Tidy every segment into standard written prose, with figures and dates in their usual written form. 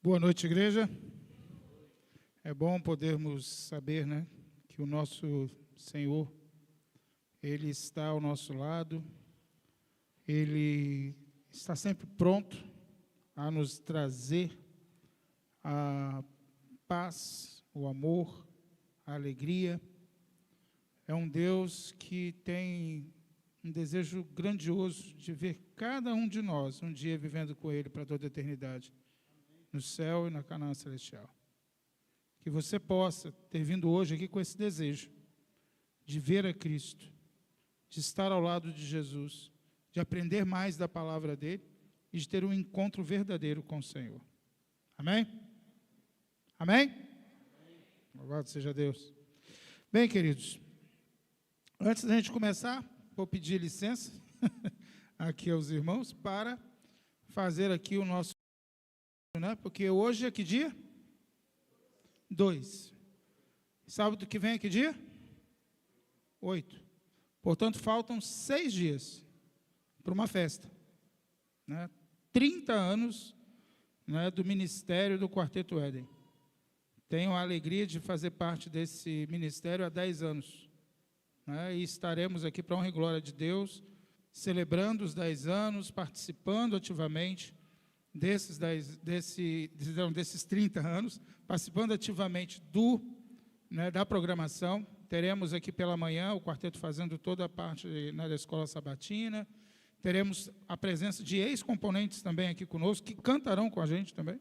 Boa noite, igreja. É bom podermos saber, que o nosso Senhor, Ele está ao nosso lado, Ele está sempre pronto a nos trazer a paz, o amor, a alegria. É um Deus que tem um desejo grandioso de ver cada um de nós um dia vivendo com Ele para toda a eternidade, no céu e na Canaã celestial. Que você possa ter vindo hoje aqui com esse desejo de ver a Cristo, de estar ao lado de Jesus, de aprender mais da palavra dEle e de ter um encontro verdadeiro com o Senhor. Amém? Amém? Louvado seja Deus. Bem, queridos, antes da gente começar, vou pedir licença aqui aos irmãos para fazer aqui o nosso, porque hoje é que dia? 2. Sábado que vem é que dia? 8. Portanto, faltam 6 dias para uma festa. 30 anos do ministério do Quarteto Éden. Tenho a alegria de fazer parte desse ministério há 10 anos. E estaremos aqui para a honra e glória de Deus, celebrando os 10 anos, participando ativamente desses 30 anos, participando ativamente da programação. Teremos aqui pela manhã o quarteto fazendo toda a parte da escola sabatina. Teremos a presença de ex-componentes também aqui conosco, que cantarão com a gente também.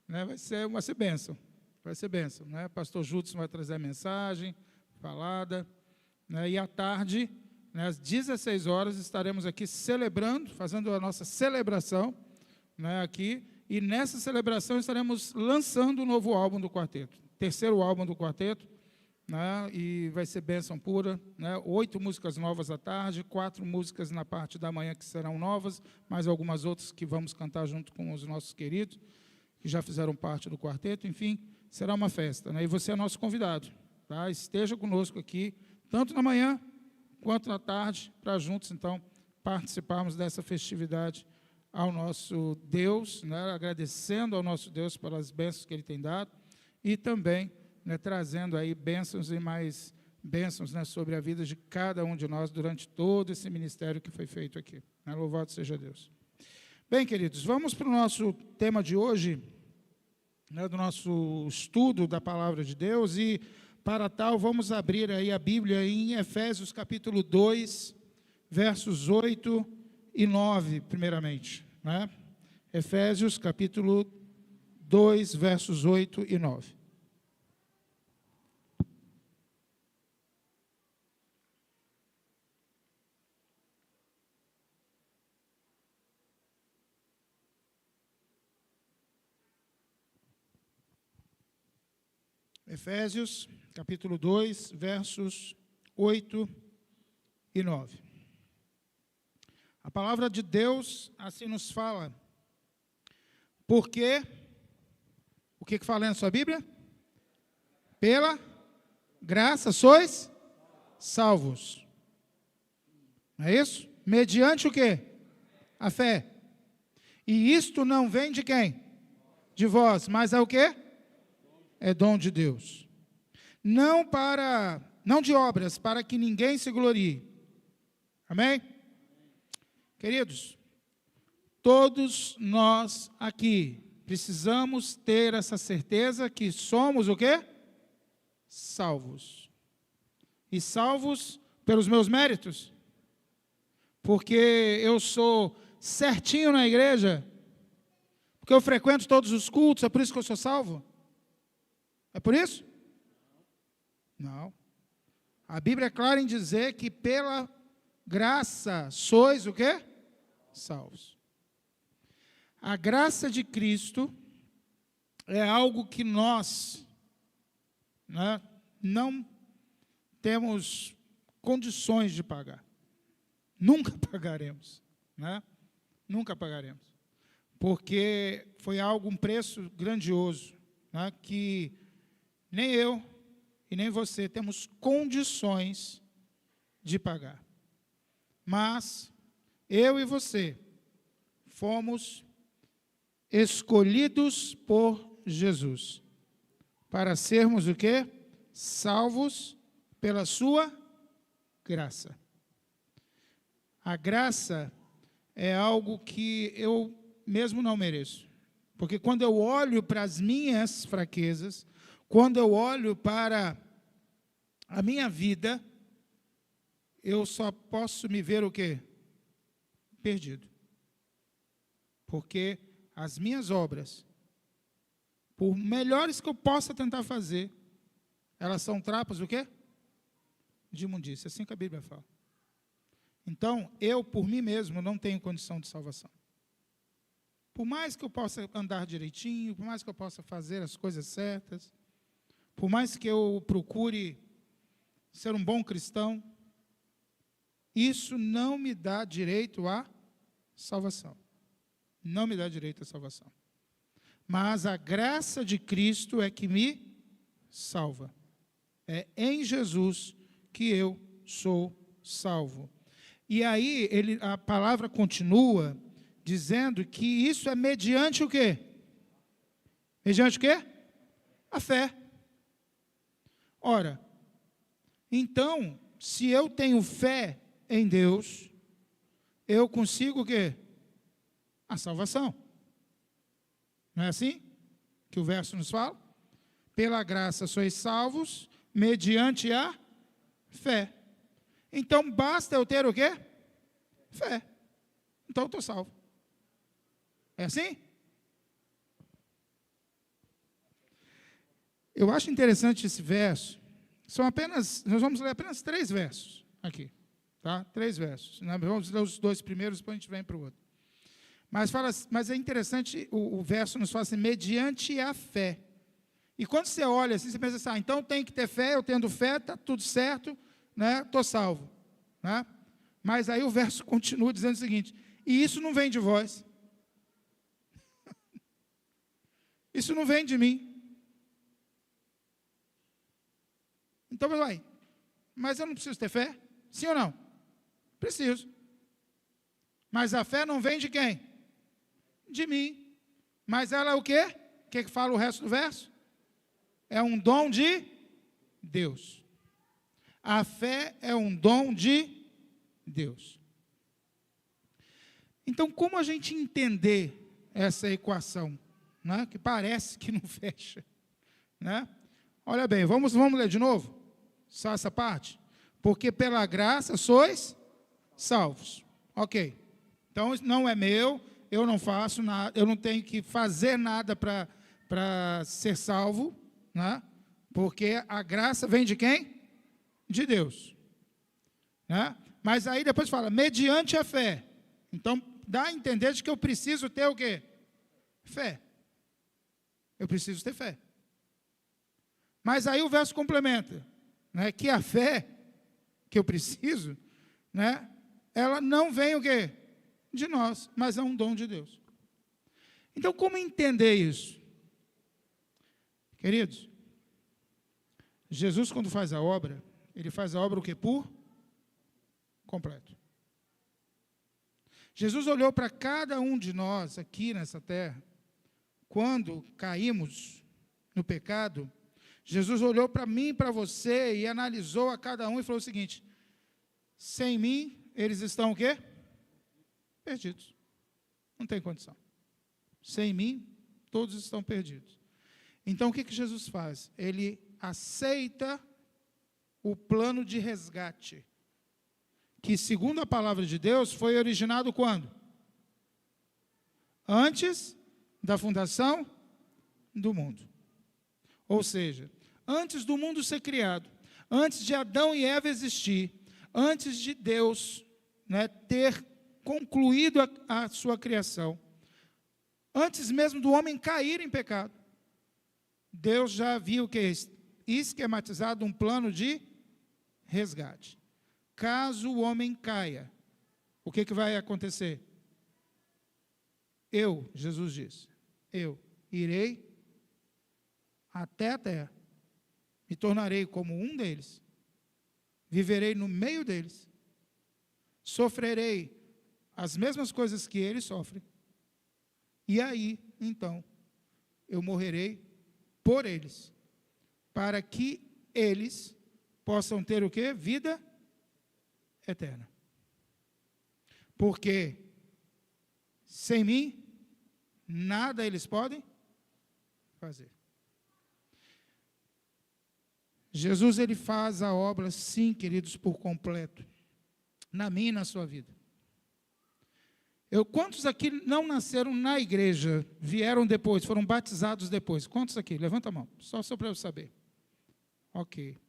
Vai ser bênção. Vai ser bênção. Pastor Judson vai trazer a mensagem falada. E à tarde, às 16 horas, estaremos aqui celebrando, fazendo a nossa celebração aqui. E nessa celebração estaremos lançando o novo álbum do quarteto. Terceiro álbum do quarteto. E vai ser bênção pura, 8 músicas novas à tarde, 4 músicas na parte da manhã que serão novas, mais algumas outras que vamos cantar junto com os nossos queridos, que já fizeram parte do quarteto. Enfim, será uma festa, e você é nosso convidado, esteja conosco aqui, tanto na manhã quanto na tarde, para juntos, então, participarmos dessa festividade ao nosso Deus, agradecendo ao nosso Deus pelas bênçãos que Ele tem dado, e também trazendo aí bênçãos e mais bênçãos sobre a vida de cada um de nós durante todo esse ministério que foi feito aqui. Louvado seja Deus. Bem, queridos, vamos para o nosso tema de hoje, do nosso estudo da Palavra de Deus, e para tal vamos abrir aí a Bíblia em Efésios capítulo 2, versos 8 e 9, primeiramente. Efésios capítulo 2, versos 8 e 9. Efésios, capítulo 2, versos 8 e 9. A palavra de Deus assim nos fala. Porque, o que fala na sua Bíblia? Pela graça sois salvos. Não é isso? Mediante o quê? A fé. E isto não vem de quem? De vós, mas é o quê? É dom de Deus. Não de obras, para que ninguém se glorie. Amém? Queridos, todos nós aqui precisamos ter essa certeza que somos o quê? Salvos. E salvos pelos meus méritos? Porque eu sou certinho na igreja? Porque eu frequento todos os cultos, é por isso que eu sou salvo? É por isso? Não. A Bíblia é clara em dizer que pela graça sois o quê? Salvos. A graça de Cristo é algo que nós não temos condições de pagar. Nunca pagaremos. Nunca pagaremos. Porque foi um preço grandioso, que nem eu e nem você temos condições de pagar. Mas eu e você fomos escolhidos por Jesus, para sermos o quê? Salvos pela sua graça. A graça é algo que eu mesmo não mereço. Porque quando eu olho para as minhas fraquezas, quando eu olho para a minha vida, eu só posso me ver o quê? Perdido. Porque as minhas obras, por melhores que eu possa tentar fazer, elas são trapos o quê? De imundícia, assim que a Bíblia fala. Então, eu, por mim mesmo, não tenho condição de salvação. Por mais que eu possa andar direitinho, por mais que eu possa fazer as coisas certas, por mais que eu procure ser um bom cristão, isso não me dá direito à salvação. Não me dá direito à salvação. Mas a graça de Cristo é que me salva. É em Jesus que eu sou salvo. E aí, a palavra continua dizendo que isso é mediante o quê? Mediante o quê? A fé. Ora, então, se eu tenho fé em Deus, eu consigo o quê? A salvação. Não é assim que o verso nos fala? Pela graça sois salvos, mediante a fé. Então, basta eu ter o quê? Fé. Então, eu estou salvo. É assim? Eu acho interessante esse verso. Nós vamos ler apenas 3 versos aqui. Tá? 3 versos. Vamos ler os 2 primeiros, depois a gente vem para o outro. Mas é interessante, o verso nos fala assim, mediante a fé. E quando você olha assim, você pensa assim, então tem que ter fé, eu tendo fé, está tudo certo, né? Estou salvo. Né? Mas aí o verso continua dizendo o seguinte, e isso não vem de vós. Isso não vem de mim. Então, mas eu não preciso ter fé? Sim ou não? Preciso. Mas a fé não vem de quem? De mim. Mas ela é o quê? O que fala o resto do verso? É um dom de Deus. A fé é um dom de Deus. Então, como a gente entender essa equação, né, que parece que não fecha? Né? Olha bem, vamos ler de novo? Só essa parte? Porque pela graça sois salvos. Ok. Então, não é meu, eu não faço nada, eu não tenho que fazer nada para ser salvo, né? Porque a graça vem de quem? De Deus. Né? Mas aí depois fala, mediante a fé. Então, dá a entender de que eu preciso ter o quê? Fé. Eu preciso ter fé. Mas aí o verso complementa, né, que a fé que eu preciso, né, ela não vem o quê? De nós, mas é um dom de Deus. Então, como entender isso? Queridos, Jesus, quando faz a obra, ele faz a obra o quê? Por completo. Jesus olhou para cada um de nós aqui nessa terra, quando caímos no pecado, Jesus olhou para mim e para você e analisou a cada um e falou o seguinte, sem mim, eles estão o quê? Perdidos. Não tem condição. Sem mim, todos estão perdidos. Então, o que Jesus faz? Ele aceita o plano de resgate, que, segundo a palavra de Deus, foi originado quando? Antes da fundação do mundo. Ou seja, antes do mundo ser criado, antes de Adão e Eva existir, antes de Deus, né, ter concluído a sua criação, antes mesmo do homem cair em pecado, Deus já havia o que? Esquematizado um plano de resgate. Caso o homem caia, o que vai acontecer? Jesus disse, eu irei até a terra, me tornarei como um deles, viverei no meio deles, sofrerei as mesmas coisas que eles sofrem, e aí então eu morrerei por eles, para que eles possam ter o quê? Vida eterna. Porque sem mim, nada eles podem fazer. Jesus, ele faz a obra, sim, queridos, por completo, na minha e na sua vida. Quantos aqui não nasceram na igreja, vieram depois, foram batizados depois? Quantos aqui? Levanta a mão, só para eu saber. Ok,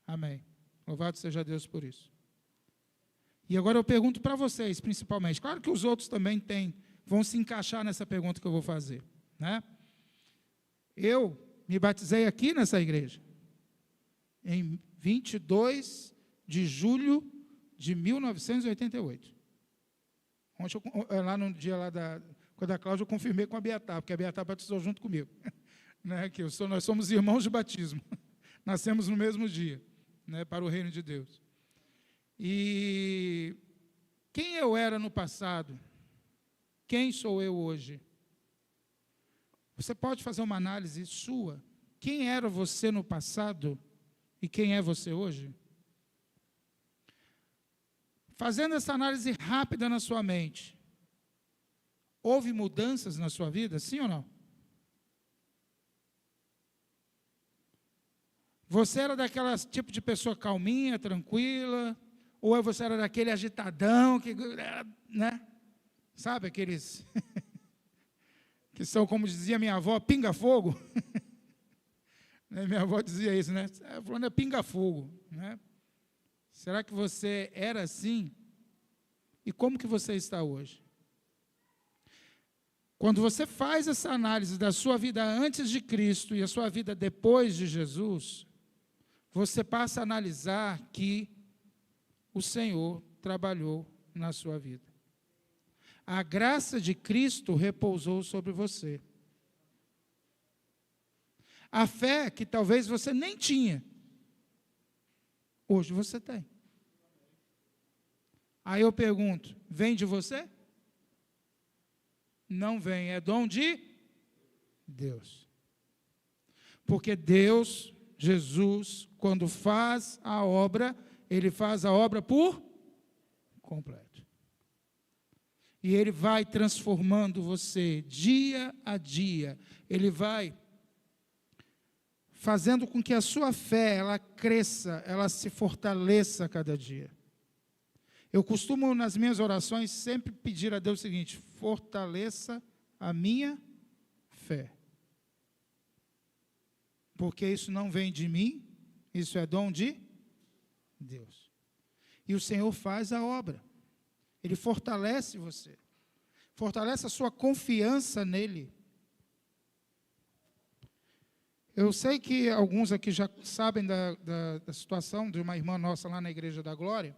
amém. Louvado seja Deus por isso. E agora eu pergunto para vocês, principalmente, claro que os outros também vão se encaixar nessa pergunta que eu vou fazer, né? Eu me batizei aqui nessa igreja, em 22 de julho de 1988. Ontem, lá no dia lá quando a Cláudia, eu confirmei com a Beatá, porque a Beatá batizou junto comigo. Né, nós somos irmãos de batismo. Nascemos no mesmo dia, né, para o reino de Deus. E quem eu era no passado, quem sou eu hoje? Você pode fazer uma análise sua. Quem era você no passado e quem é você hoje? Fazendo essa análise rápida na sua mente, houve mudanças na sua vida, sim ou não? Você era daquela tipo de pessoa calminha, tranquila, ou você era daquele agitadão, né? Sabe, aqueles que são, como dizia minha avó, pinga-fogo? Minha avó dizia isso, né? Falando é pinga-fogo, né? Será que você era assim? E como que você está hoje? Quando você faz essa análise da sua vida antes de Cristo e a sua vida depois de Jesus, você passa a analisar que o Senhor trabalhou na sua vida. A graça de Cristo repousou sobre você. A fé que talvez você nem tinha, hoje você tem. Aí eu pergunto, vem de você? Não vem, é dom de Deus. Porque Deus, Jesus, quando faz a obra, Ele faz a obra por completo. E Ele vai transformando você dia a dia. Ele vai fazendo com que a sua fé, ela cresça, ela se fortaleça a cada dia. Eu costumo, nas minhas orações, sempre pedir a Deus o seguinte: fortaleça a minha fé. Porque isso não vem de mim, isso é dom de Deus. E o Senhor faz a obra. Ele fortalece você. Fortalece a sua confiança nele. Eu sei que alguns aqui já sabem da situação de uma irmã nossa lá na Igreja da Glória,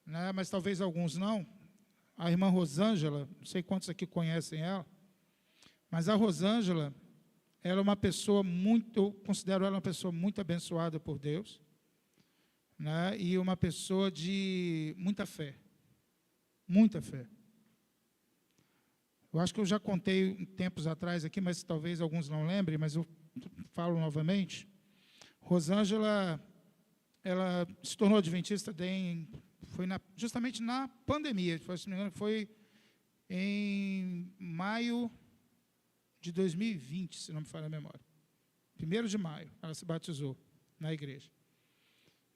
né, mas talvez alguns não. A irmã Rosângela, não sei quantos aqui conhecem ela, mas a Rosângela, ela é uma pessoa eu considero ela uma pessoa muito abençoada por Deus, né, e uma pessoa de muita fé. Muita fé. Eu acho que eu já contei tempos atrás aqui, mas talvez alguns não lembrem, mas eu falo novamente. Rosângela, ela se tornou adventista justamente na pandemia, se não me engano, foi em maio de 2020, se não me falha a memória. 1º de maio, ela se batizou na igreja.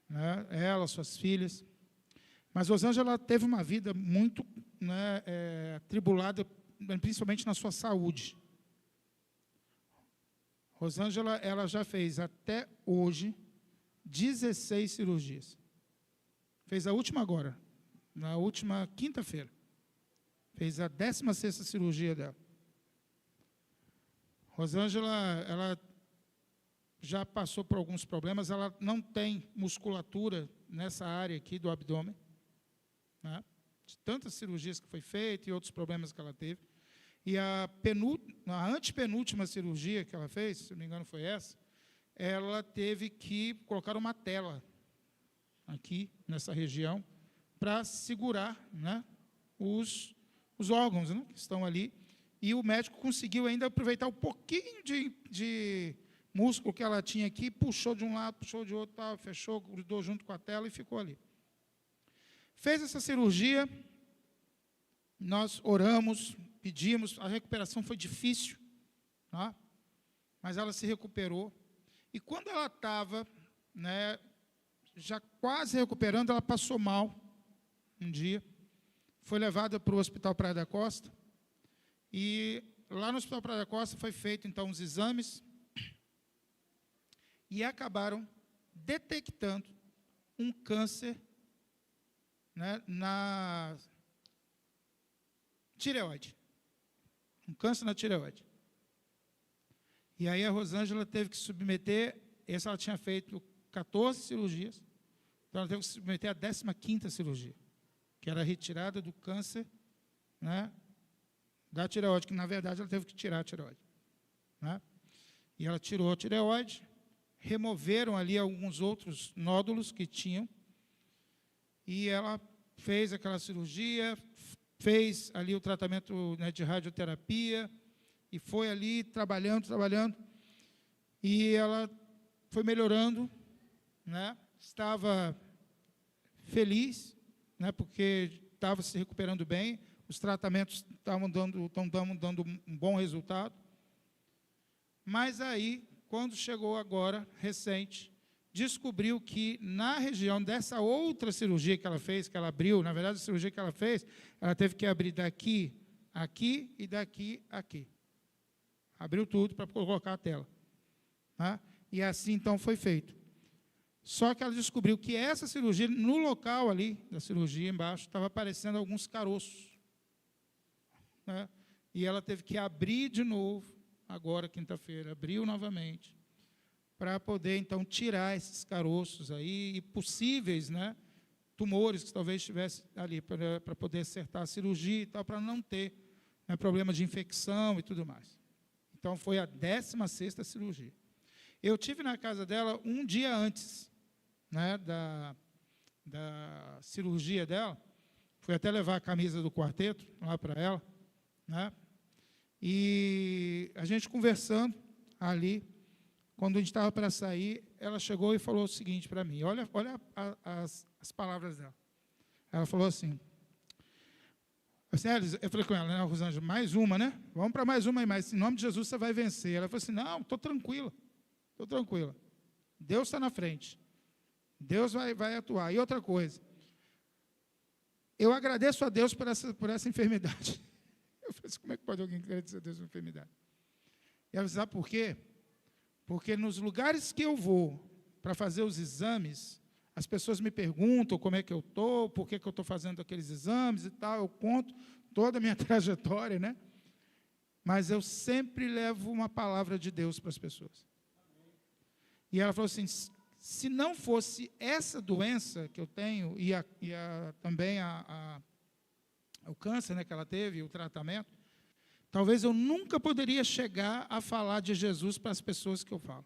Né? Ela, suas filhas. Mas Rosângela teve uma vida muito, né, atribulada, principalmente na sua saúde. Rosângela, ela já fez até hoje 16 cirurgias. Fez a última agora, na última quinta-feira. Fez a 16ª cirurgia dela. Rosângela, ela já passou por alguns problemas, ela não tem musculatura nessa área aqui do abdômen, né? De tantas cirurgias que foi feita e outros problemas que ela teve. E a antepenúltima cirurgia que ela fez, se não me engano foi essa, ela teve que colocar uma tela aqui, nessa região, para segurar, né, os órgãos, né, que estão ali, e o médico conseguiu ainda aproveitar um pouquinho de músculo que ela tinha aqui, puxou de um lado, puxou de outro, tal, fechou, grudou junto com a tela e ficou ali. Fez essa cirurgia, nós oramos, pedimos, a recuperação foi difícil, tá? Mas ela se recuperou. E quando ela estava, né, já quase recuperando, ela passou mal um dia, foi levada para o Hospital Praia da Costa, e lá no Hospital Praia da Costa foi feito, então, os exames, e acabaram detectando um câncer, né, na tireoide. Um câncer na tireoide. E aí a Rosângela teve que submeter, essa ela tinha feito 14 cirurgias, então ela teve que submeter a 15ª cirurgia, que era a retirada do câncer, né, da tireoide, que na verdade ela teve que tirar a tireoide, né? E ela tirou a tireoide, removeram ali alguns outros nódulos que tinham, e ela fez aquela cirurgia, fez ali o tratamento, né, de radioterapia, e foi ali trabalhando, e ela foi melhorando, né? Estava feliz, né, porque estava se recuperando bem, os tratamentos estão dando um bom resultado. Mas aí, quando chegou agora, recente, descobriu que na região dessa outra cirurgia que ela fez, que ela abriu, na verdade a cirurgia que ela fez, ela teve que abrir daqui, aqui e daqui, aqui. Abriu tudo para colocar a tela, tá? E assim então foi feito. Só que ela descobriu que essa cirurgia, no local ali da cirurgia embaixo, estava aparecendo alguns caroços, né? E ela teve que abrir de novo, agora quinta-feira, abriu novamente, para poder então tirar esses caroços aí e possíveis, né, tumores que talvez estivesse ali, para poder acertar a cirurgia e tal, para não ter, né, problema de infecção e tudo mais. Então foi a 16ª cirurgia. Eu tive na casa dela um dia antes, né, da cirurgia dela, fui até levar a camisa do quarteto lá para ela, né, e a gente conversando ali, quando a gente estava para sair, ela chegou e falou o seguinte para mim, olha as palavras dela. Ela falou assim, eu falei com ela, né, Rosângela, mais uma, né? Vamos para mais uma aí, mas em nome de Jesus você vai vencer. Ela falou assim, não, estou tranquila. Deus está na frente. Deus vai atuar. E outra coisa, eu agradeço a Deus por essa enfermidade. Eu falei assim, como é que pode alguém agradecer a Deus por uma enfermidade? E ela sabe por quê? Porque nos lugares que eu vou para fazer os exames, as pessoas me perguntam como é que eu estou, por que eu estou fazendo aqueles exames e tal, eu conto toda a minha trajetória, né? Mas eu sempre levo uma palavra de Deus para as pessoas. E ela falou assim, se não fosse essa doença que eu tenho, também o câncer, né, que ela teve, o tratamento, talvez eu nunca poderia chegar a falar de Jesus para as pessoas que eu falo.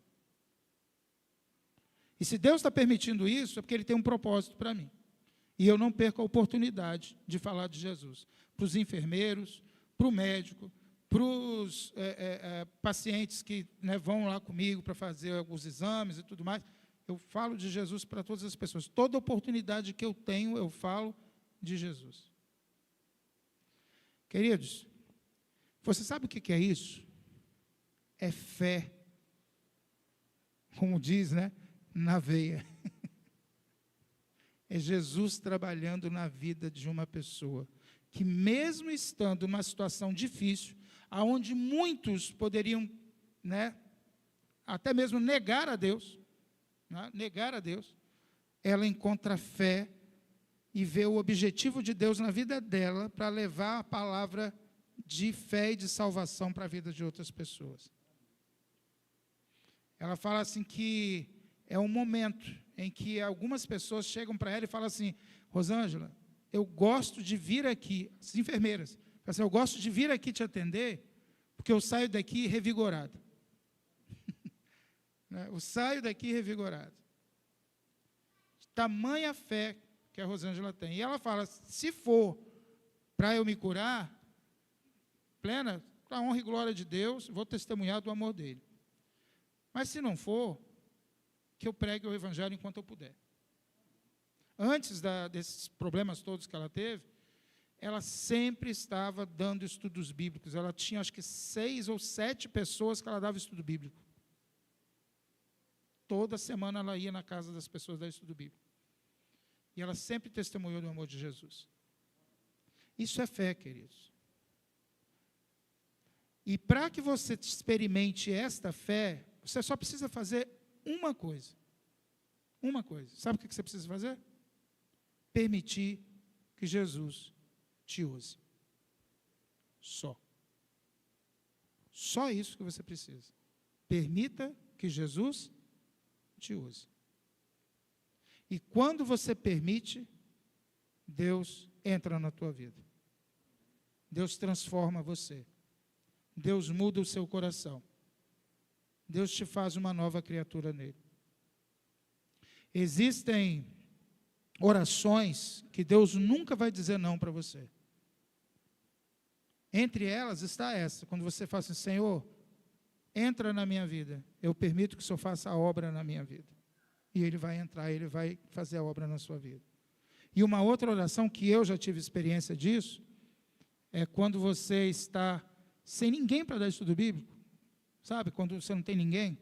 E se Deus está permitindo isso, é porque Ele tem um propósito para mim. E eu não perco a oportunidade de falar de Jesus. Para os enfermeiros, para o médico, para os pacientes que, né, vão lá comigo para fazer alguns exames e tudo mais, eu falo de Jesus para todas as pessoas. Toda oportunidade que eu tenho, eu falo de Jesus. Queridos, você sabe o que é isso? É fé. Como diz, né? Na veia. É Jesus trabalhando na vida de uma pessoa, que mesmo estando numa situação difícil, aonde muitos poderiam, né, até mesmo negar a Deus, né, ela encontra fé e vê o objetivo de Deus na vida dela para levar a palavra de fé e de salvação para a vida de outras pessoas. Ela fala assim que é um momento em que algumas pessoas chegam para ela e falam assim, Rosângela, eu gosto de vir aqui, as enfermeiras, falam assim, eu gosto de vir aqui te atender, porque eu saio daqui revigorado. Eu saio daqui revigorado. Tamanha fé que a Rosângela tem. E ela fala, se for para eu me curar, plena, para a honra e glória de Deus, vou testemunhar do amor dele. Mas se não for, que eu pregue o evangelho enquanto eu puder. Antes desses problemas todos que ela teve, ela sempre estava dando estudos bíblicos. Ela tinha, acho que 6 ou 7 pessoas que ela dava estudo bíblico. Toda semana ela ia na casa das pessoas dar estudo bíblico. E ela sempre testemunhou do amor de Jesus. Isso é fé, queridos. E para que você experimente esta fé, você só precisa fazer uma coisa. Uma coisa. Sabe o que você precisa fazer? Permitir que Jesus te use. Só. Só isso que você precisa. Permita que Jesus te use. E quando você permite, Deus entra na tua vida. Deus transforma você. Deus muda o seu coração. Deus te faz uma nova criatura nele. Existem orações que Deus nunca vai dizer não para você. Entre elas está essa, quando você fala assim, Senhor, entra na minha vida, eu permito que o Senhor faça a obra na minha vida. E Ele vai entrar, Ele vai fazer a obra na sua vida. E uma outra oração que eu já tive experiência disso, é quando você está sem ninguém para dar estudo bíblico, sabe? Quando você não tem ninguém,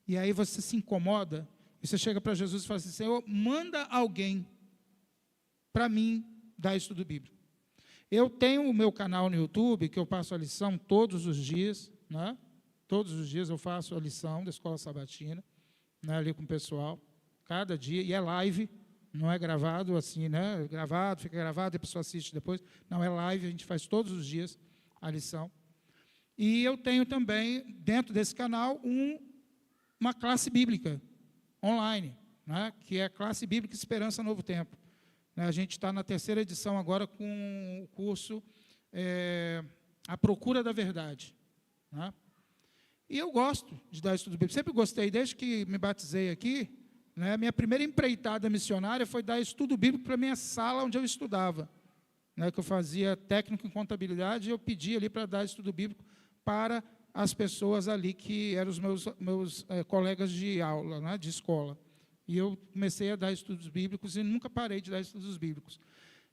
e aí você se incomoda, e você chega para Jesus e fala assim, Senhor, manda alguém para mim dar estudo bíblico. Eu tenho o meu canal no YouTube, que eu passo a lição todos os dias, né? Todos os dias eu faço a lição da Escola Sabatina, né, ali com o pessoal, cada dia, e é live, não é gravado assim, né? Gravado, fica gravado, a pessoa assiste depois. Não, é live, a gente faz todos os dias a lição. E eu tenho também, dentro desse canal, uma classe bíblica online, né, que é a classe bíblica Esperança Novo Tempo. A gente está na 3ª edição agora com o curso A Procura da Verdade. Né? E eu gosto de dar estudo bíblico. Sempre gostei, desde que me batizei aqui, né, minha primeira empreitada missionária foi dar estudo bíblico para a minha sala onde eu estudava. Né, que eu fazia técnico em contabilidade, e eu pedi ali para dar estudo bíblico para as pessoas ali que eram os meus colegas de aula, né, de escola. E eu comecei a dar estudos bíblicos e nunca parei de dar estudos bíblicos.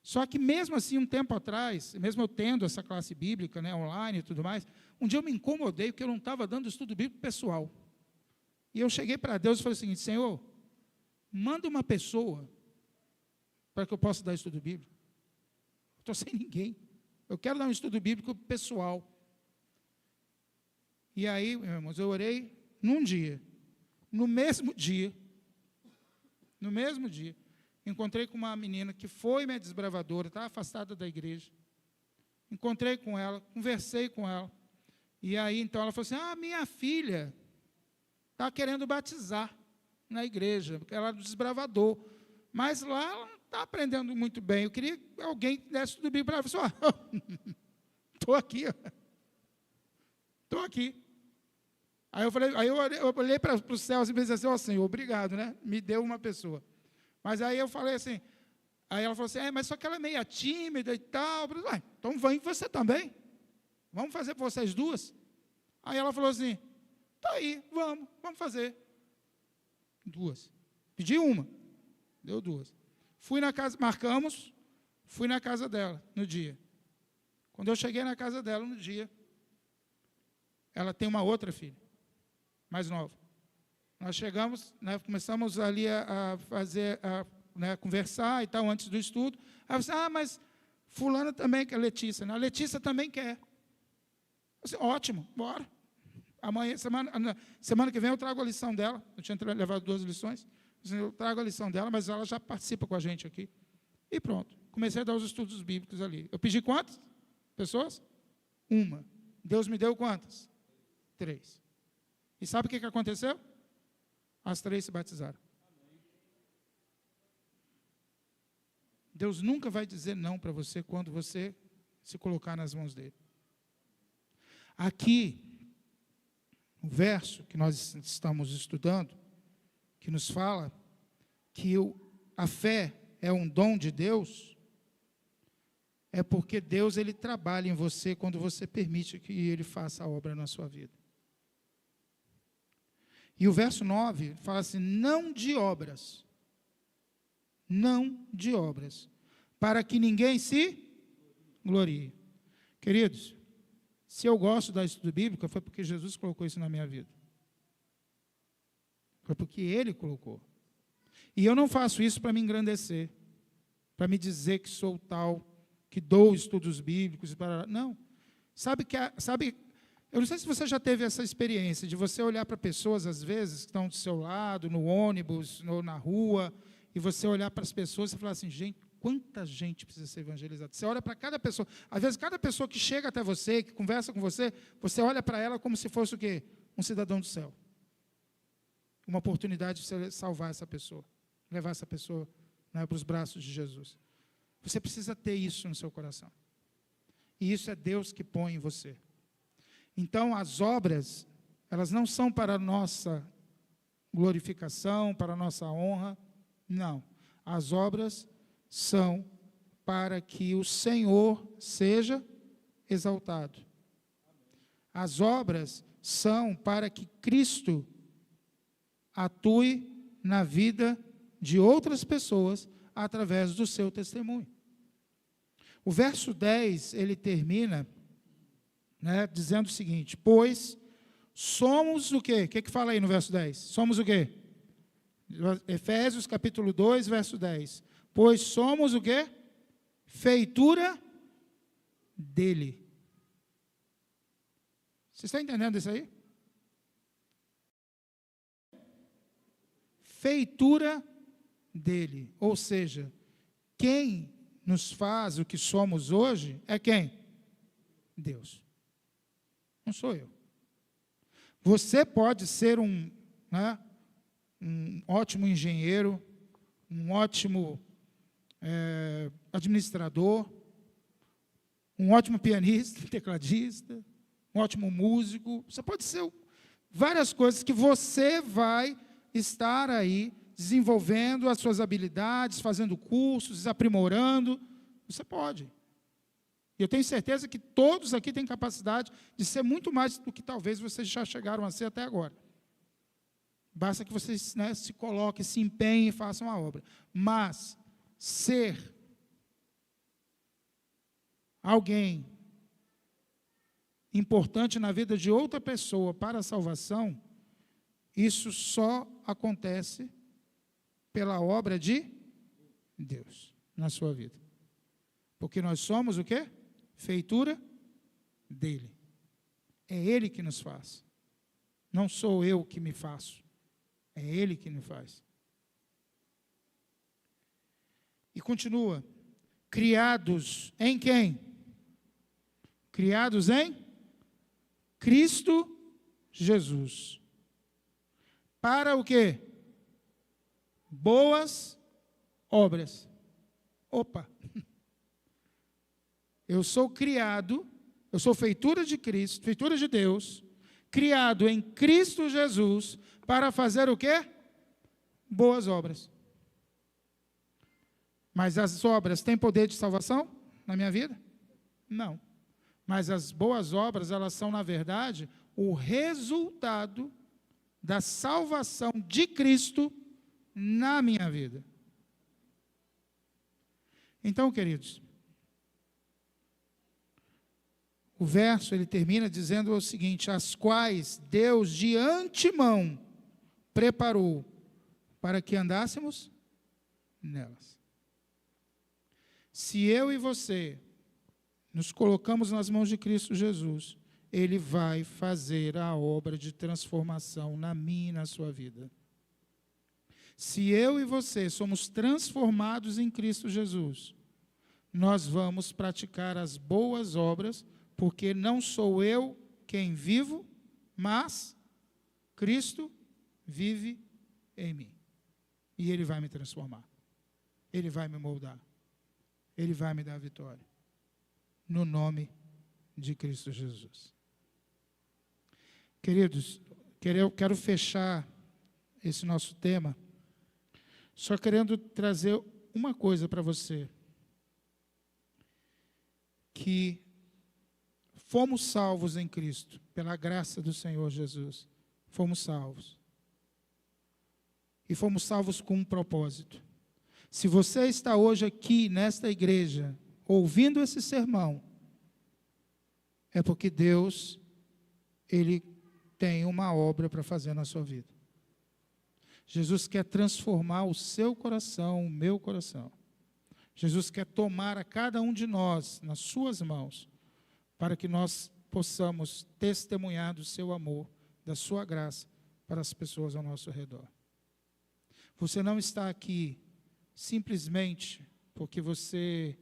Só que mesmo assim, um tempo atrás, mesmo eu tendo essa classe bíblica, né, online e tudo mais, um dia eu me incomodei porque eu não estava dando estudo bíblico pessoal. E eu cheguei para Deus e falei o seguinte, Senhor, manda uma pessoa para que eu possa dar estudo bíblico. Estou sem ninguém. Eu quero dar um estudo bíblico pessoal. E aí, meus irmãos, eu orei num dia. No mesmo dia, encontrei com uma menina que foi minha desbravadora, estava afastada da igreja. Encontrei com ela, conversei com ela. E aí, então, ela falou assim, minha filha está querendo batizar na igreja, porque ela é desbravador. Mas lá ela não está aprendendo muito bem. Eu queria que alguém desse tudo bem para ela. Eu falei assim, estou aqui. Estou aqui. Aí eu olhei para os céus e pensei assim, Senhor, obrigado, né? Me deu uma pessoa. Mas aí eu falei assim, aí ela falou assim, mas só que ela é meio tímida e tal. Eu falei, então vem você também. Vamos fazer para vocês duas. Aí ela falou assim, tá aí, vamos fazer. 2. Pedi uma, deu 2. Fui na casa, marcamos, fui na casa dela no dia. Quando eu cheguei na casa dela no dia, ela tem uma outra filha, mais nova. Nós chegamos, né, começamos ali a fazer, né, conversar e tal, antes do estudo. Aí eu disse, mas fulana também quer, Letícia, né? A Letícia também quer. Eu disse, ótimo, bora. Amanhã, semana que vem eu trago a lição dela. Eu tinha levado 2 lições. Eu trago a lição dela, mas ela já participa com a gente aqui. E pronto, comecei a dar os estudos bíblicos ali. Eu pedi quantas pessoas? 1. Deus me deu quantas? 3. E sabe o que aconteceu? As 3 se batizaram. Deus nunca vai dizer não para você quando você se colocar nas mãos dele. Aqui, o verso que nós estamos estudando, que nos fala que a fé é um dom de Deus, é porque Deus ele trabalha em você quando você permite que Ele faça a obra na sua vida. E o verso 9 fala assim, não de obras, para que ninguém se glorie. Queridos, se eu gosto da estudo bíblico, foi porque Jesus colocou isso na minha vida. Foi porque Ele colocou. E eu não faço isso para me engrandecer, para me dizer que sou tal, que dou estudos bíblicos. Não. Sabe, eu não sei se você já teve essa experiência de você olhar para pessoas, às vezes, que estão do seu lado, no ônibus, ou na rua, e você olhar para as pessoas e falar assim, gente, quanta gente precisa ser evangelizada. Você olha para cada pessoa, às vezes cada pessoa que chega até você, que conversa com você, você olha para ela como se fosse o quê? Um cidadão do céu. Uma oportunidade de você salvar essa pessoa, levar essa pessoa, né, para os braços de Jesus. Você precisa ter isso no seu coração. E isso é Deus que põe em você. Então, as obras, elas não são para a nossa glorificação, para a nossa honra, não. As obras são para que o Senhor seja exaltado. As obras são para que Cristo atue na vida de outras pessoas através do seu testemunho. O verso 10, ele termina, né, dizendo o seguinte, pois somos o quê? O que fala aí no verso 10? Somos o quê? Efésios capítulo 2, verso 10. Pois somos o quê? Feitura dele. Você está entendendo isso aí? Feitura dele. Ou seja, quem nos faz o que somos hoje é quem? Deus. Não sou eu. Você pode ser um ótimo engenheiro, um ótimo administrador, um ótimo pianista, tecladista, um ótimo músico. Você pode ser várias coisas que você vai estar aí desenvolvendo as suas habilidades, fazendo cursos, aprimorando. Você pode. E eu tenho certeza que todos aqui têm capacidade de ser muito mais do que talvez vocês já chegaram a ser até agora. Basta que vocês, né, se coloquem, se empenhem e façam a obra. Mas ser alguém importante na vida de outra pessoa para a salvação, isso só acontece pela obra de Deus na sua vida. Porque nós somos o quê? Feitura dele. É Ele que nos faz. Não sou eu que me faço. É Ele que me faz. E continua. Criados em quem? Criados em Cristo Jesus. Para o quê? Boas obras. Opa! Eu sou criado, eu sou feitura de Cristo, feitura de Deus, criado em Cristo Jesus, para fazer o quê? Boas obras. Mas as obras têm poder de salvação na minha vida? Não. Mas as boas obras, elas são, na verdade, o resultado da salvação de Cristo na minha vida. Então, queridos, o verso, ele termina dizendo o seguinte, as quais Deus de antemão preparou para que andássemos nelas. Se eu e você nos colocamos nas mãos de Cristo Jesus, Ele vai fazer a obra de transformação na minha e na sua vida. Se eu e você somos transformados em Cristo Jesus, nós vamos praticar as boas obras, porque não sou eu quem vivo, mas Cristo vive em mim. E Ele vai me transformar. Ele vai me moldar. Ele vai me dar a vitória. No nome de Cristo Jesus. Queridos, quero fechar esse nosso tema, só querendo trazer uma coisa para você. que fomos salvos em Cristo, pela graça do Senhor Jesus. Fomos salvos. E fomos salvos com um propósito. Se você está hoje aqui, nesta igreja, ouvindo esse sermão, é porque Deus, Ele tem uma obra para fazer na sua vida. Jesus quer transformar o seu coração, o meu coração. Jesus quer tomar a cada um de nós nas suas mãos, para que nós possamos testemunhar do seu amor, da sua graça, para as pessoas ao nosso redor. Você não está aqui simplesmente porque você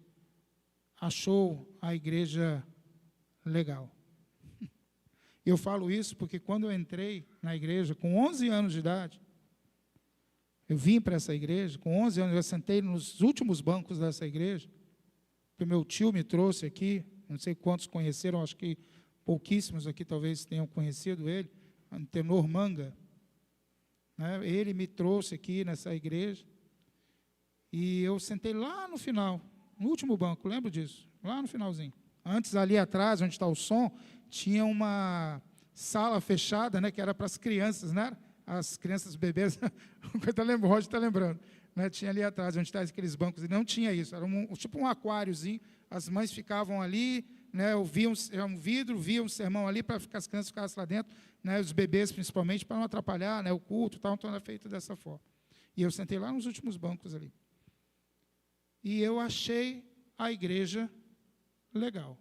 achou a igreja legal. Eu falo isso porque quando eu entrei na igreja, com 11 anos de idade, eu vim para essa igreja, com 11 anos, eu sentei nos últimos bancos dessa igreja, que o meu tio me trouxe aqui, não sei quantos conheceram, acho que pouquíssimos aqui talvez tenham conhecido ele, Antenor Manga, né? Ele me trouxe aqui nessa igreja, e eu sentei lá no final, no último banco, lembro disso, lá no finalzinho. Antes, ali atrás, onde está o som, tinha uma sala fechada, né, que era para as crianças, né? As crianças bebês, o Roger está lembrando, né? Tinha ali atrás, onde está aqueles bancos, e não tinha isso, era tipo um aquáriozinho, as mães ficavam ali, né, ouviam um vidro, viam um sermão ali, para que as crianças ficassem lá dentro, né, os bebês principalmente, para não atrapalhar, né, o culto, tal, então era feito dessa forma. E eu sentei lá nos últimos bancos ali. E eu achei a igreja legal.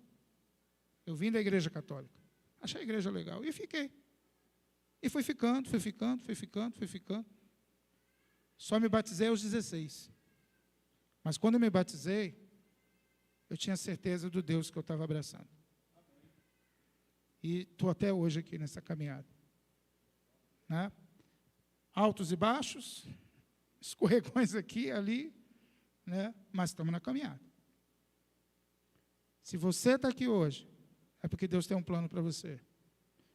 Eu vim da igreja católica. Achei a igreja legal. E fiquei. E fui ficando. Só me batizei aos 16. Mas quando eu me batizei, eu tinha certeza do Deus que eu estava abraçando. E estou até hoje aqui nessa caminhada. Né? Altos e baixos, escorregões aqui, ali, né? Mas estamos na caminhada. Se você está aqui hoje, é porque Deus tem um plano para você.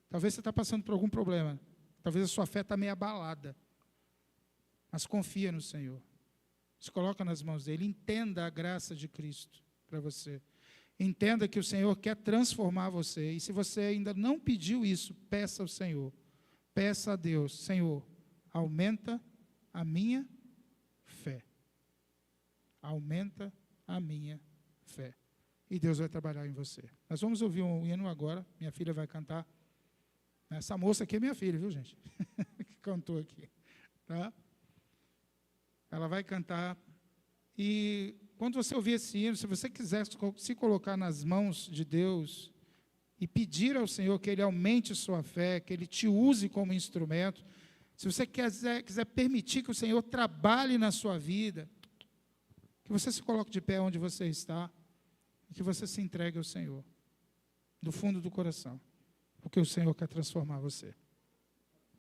Talvez você está passando por algum problema. Talvez a sua fé está meio abalada. Mas confia no Senhor. Se coloca nas mãos dEle. Entenda a graça de Cristo para você. Entenda que o Senhor quer transformar você. E se você ainda não pediu isso, peça ao Senhor. Peça a Deus, Senhor, aumenta a minha fé. Aumenta a minha fé. E Deus vai trabalhar em você. Nós vamos ouvir um hino agora. Minha filha vai cantar. Essa moça aqui é minha filha, viu, gente? Que cantou aqui. Tá? Ela vai cantar. E quando você ouvir esse hino, se você quiser se colocar nas mãos de Deus e pedir ao Senhor que Ele aumente sua fé, que Ele te use como instrumento, se você quiser permitir que o Senhor trabalhe na sua vida, que você se coloque de pé onde você está, e que você se entregue ao Senhor, do fundo do coração, porque o Senhor quer transformar você.